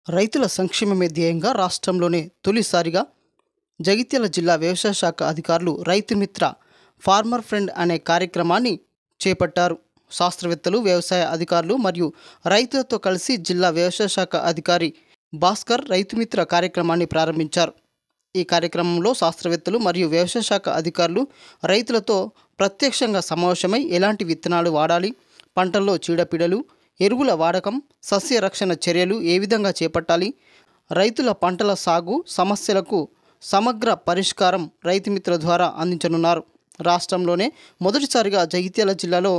రైతుల సంక్షేమమే ధ్యేయంగా రాష్ట్రంలోనే తొలిసారిగా జగిత్యాల జిల్లా వ్యవసాయ శాఖ అధికారులు రైతు మిత్ర ఫార్మర్ ఫ్రెండ్ అనే కార్యక్రమాన్ని చేపట్టారు. శాస్త్రవేత్తలు, వ్యవసాయ అధికారులు మరియు రైతులతో కలిసి జిల్లా వ్యవసాయ శాఖ అధికారి భాస్కర్ రైతు మిత్ర కార్యక్రమాన్ని ప్రారంభించారు. ఈ కార్యక్రమంలో శాస్త్రవేత్తలు మరియు వ్యవసాయ శాఖ అధికారులు రైతులతో ప్రత్యక్షంగా సమావేశమై ఎలాంటి విత్తనాలు వాడాలి, పంటల్లో చీడపీడలు, ఎరువుల వాడకం, సస్య రక్షణ చర్యలు ఏ విధంగా చేపట్టాలి, రైతుల పంటల సాగు సమస్యలకు సమగ్ర పరిష్కారం రైతు మిత్ర ద్వారా అందించనున్నారు. రాష్ట్రంలోనే మొదటిసారిగా జగిత్యాల జిల్లాలో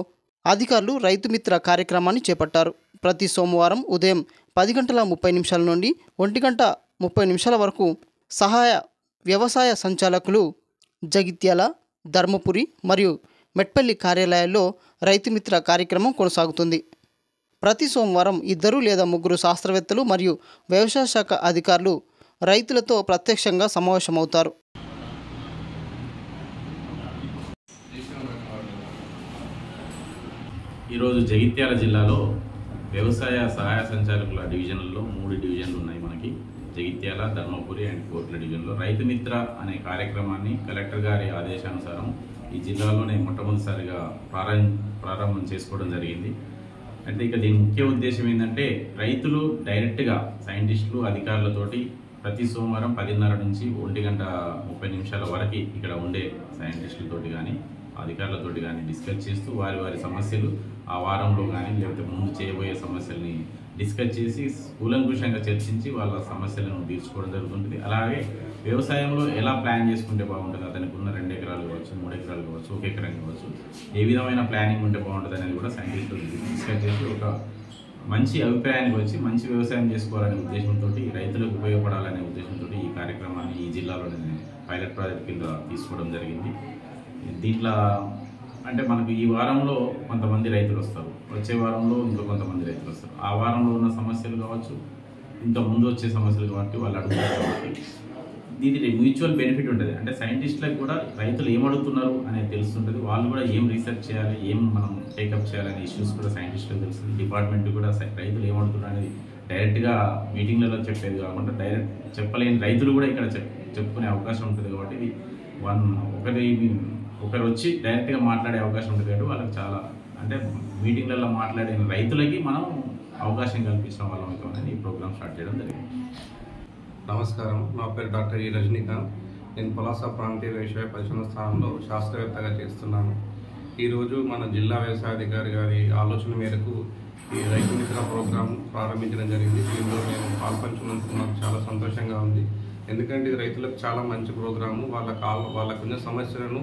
అధికారులు రైతు మిత్ర కార్యక్రమాన్ని చేపట్టారు. ప్రతి సోమవారం ఉదయం 10:30 నుండి 1:30 వరకు సహాయ వ్యవసాయ సంచాలకులు జగిత్యాల, ధర్మపురి మరియు మెట్పల్లి కార్యాలయాల్లో రైతు మిత్ర కార్యక్రమం కొనసాగుతుంది. ప్రతి సోమవారం 2 లేదా 3 శాస్త్రవేత్తలు మరియు వ్యవసాయ శాఖ అధికారులు రైతులతో ప్రత్యక్షంగా సమావేశమవుతారు. ఈరోజు జగిత్యాల జిల్లాలో వ్యవసాయ సహాయ సంచాలకుల డివిజన్లలో 3 డివిజన్లు ఉన్నాయి. మనకి జగిత్యాల, ధర్మపురి అండ్ కోట్ల డివిజన్లో రైతు మిత్ర అనే కార్యక్రమాన్ని కలెక్టర్ గారి ఆదేశానుసారం ఈ జిల్లాలోనే మొట్టమొదటిసారిగా ప్రారంభం చేసుకోవడం జరిగింది. అంటే ఇక దీని ముఖ్య ఉద్దేశం ఏంటంటే రైతులు డైరెక్ట్గా సైంటిస్టులు, అధికారులతోటి ప్రతి సోమవారం 10:30 నుంచి 1:30 వరకు ఇక్కడ ఉండే సైంటిస్టులతోటి కానీ అధికారులతోటి కానీ డిస్కస్ చేస్తూ వారి సమస్యలు ఆ వారంలో కానీ లేకపోతే ముందు చేయబోయే సమస్యల్ని డిస్కస్ చేసి కూలంకుషంగా చర్చించి వాళ్ళ సమస్యలను తీర్చుకోవడం జరుగుతుంది. అలాగే వ్యవసాయంలో ఎలా ప్లాన్ చేసుకుంటే బాగుంటుంది, అతనికి ఉన్న 2 ఎకరాలు కావచ్చు, 3 ఎకరాలు కావచ్చు, 1 ఎకరం కావచ్చు, ఏ విధమైన ప్లానింగ్ ఉంటే బాగుంటుంది అనేది కూడా సైంటిస్టులు డిస్కస్ చేసి ఒక మంచి అభిప్రాయానికి వచ్చి మంచి వ్యవసాయం చేసుకోవాలనే ఉద్దేశంతో, రైతులకు ఉపయోగపడాలనే ఉద్దేశంతో ఈ కార్యక్రమాన్ని ఈ జిల్లాలోనే పైలట్ ప్రాజెక్ట్ కింద తీసుకోవడం జరిగింది. దీంట్లో అంటే మనకు ఈ వారంలో కొంతమంది రైతులు వస్తారు, వచ్చే వారంలో ఇంకో కొంతమంది రైతులు వస్తారు. ఆ వారంలో ఉన్న సమస్యలు కావచ్చు, ఇంకా ముందు వచ్చే సమస్యలు కాబట్టి వాళ్ళు అడుగుతారు. కాబట్టి దీనికి మ్యూచువల్ బెనిఫిట్ ఉంటుంది. అంటే సైంటిస్టులకు కూడా రైతులు ఏమడుగుతున్నారు అనేది తెలుస్తుంటుంది. వాళ్ళు కూడా ఏం రీసెర్చ్ చేయాలి, ఏం మనం టేకప్ చేయాలనే ఇష్యూస్ కూడా సైంటిస్టులకు తెలుస్తుంది. డిపార్ట్మెంట్ కూడా రైతులు ఏమడుగుతున్నారు అనేది డైరెక్ట్గా మీటింగ్లలో చెప్పేది కాకుండా డైరెక్ట్ చెప్పలేని రైతులు కూడా ఇక్కడ చెప్పుకునే అవకాశం ఉంటుంది. కాబట్టి ఇది ఒకరు వచ్చి డైరెక్ట్గా మాట్లాడే అవకాశం ఉంటుంది. కాబట్టి వాళ్ళకి చాలా అంటే మీటింగ్లలో మాట్లాడే రైతులకి మనం అవకాశం కల్పించడం వల్ల అవుతామని ఈ ప్రోగ్రామ్ స్టార్ట్ చేయడం జరిగింది. నమస్కారం, నా పేరు డాక్టర్ ఈ రజనీకాంత్. నేను పలాస ప్రాంతీయ వ్యవసాయ పరిశోధన స్థానంలో శాస్త్రవేత్తగా చేస్తున్నాను. ఈరోజు మన జిల్లా వ్యవసాయాధికారి గారి ఆలోచన మేరకు ఈ రైతు మిత్ర ప్రోగ్రాం ప్రారంభించడం జరిగింది. దీనిలో నేను పాల్పంచుకున్నందుకు నాకు చాలా సంతోషంగా ఉంది. ఎందుకంటే ఇది రైతులకు చాలా మంచి ప్రోగ్రాము. వాళ్ళకున్న సమస్యలను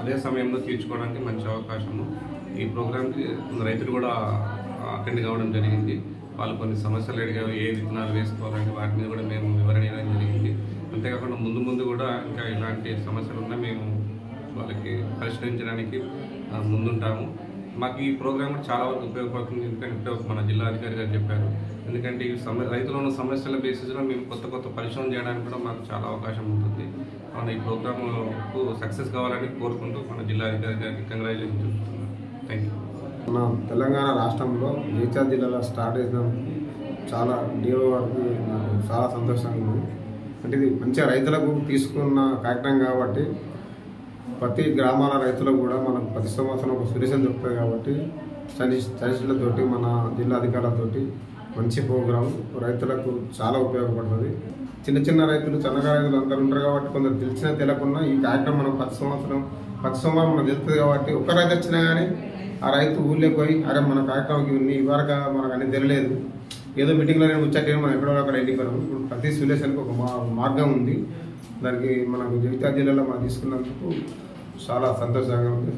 అదే సమయంలో తీర్చుకోవడానికి మంచి అవకాశము. ఈ ప్రోగ్రాంకి రైతులు కూడా అటెండ్ కావడం జరిగింది. వాళ్ళు కొన్ని సమస్యలు అడిగారు, ఏ విత్తనాలు వేసుకోవాలంటే వాటి మీద కూడా మేము వివరణ ఇవ్వడం జరిగింది. అంతేకాకుండా ముందు కూడా ఇంకా ఇలాంటి సమస్యలు ఉన్నా మేము వాళ్ళకి పరిష్కరించడానికి ముందుంటాము. మాకు ఈ ప్రోగ్రాం కూడా చాలా వరకు ఉపయోగపడుతుంది. ఎందుకంటే మన జిల్లా అధికారి గారు చెప్పారు. ఎందుకంటే ఈ రైతులు ఉన్న సమస్యల బేసిస్లో మేము కొత్త పరిశోధన చేయడానికి కూడా మాకు చాలా అవకాశం ఉంటుంది. మన ఈ ప్రోగ్రాంకు సక్సెస్ కావాలని కోరుకుంటూ మన జిల్లా అధికారి గారికి కంగ్రాచులేషన్ చెప్తున్నాను. Thank you. మన తెలంగాణ రాష్ట్రంలో జగిత్యాల జిల్లాలో స్టార్ట్ చేసిన చాలా డిఓ వారికి నాకు చాలా సంతోషంగా ఉంది. అంటే ఇది మంచిగా రైతులకు తీసుకున్న కార్యక్రమం కాబట్టి ప్రతి గ్రామాల రైతులకు కూడా మనకు ప్రతి సంవత్సరం ఒక సొల్యూషన్ దొరుకుతుంది. కాబట్టి సైంటిస్టులతోటి మన జిల్లా అధికారులతోటి మంచి ప్రోగ్రాం రైతులకు చాలా ఉపయోగపడుతుంది. చిన్న రైతులు, సన్నగా రైతులు అందరూ ఉంటారు కాబట్టి కొందరు తెలిసినా తెలియకుండా ఈ కార్యక్రమం మనం ప్రతి సంవత్సరం మనకు తెలుస్తుంది. కాబట్టి ఒక్క రైతు వచ్చినా కానీ ఆ రైతు ఊళ్ళోకి పోయి అరే మన కార్యక్రమంకి ఉంది ఇవరకు మనకు అన్నీ తెలియలేదు, ఏదో మీటింగ్లో నేను వచ్చాక మనం ఎక్కడో అక్కడ వెళ్ళిపోయాము. ఇప్పుడు ప్రతి సొల్యూషన్కి ఒక మార్గం ఉంది. దానికి మనకు జగిత్యాల జిల్లాలో మనం తీసుకున్నందుకు చాలా సంతోషంగా ఉంది.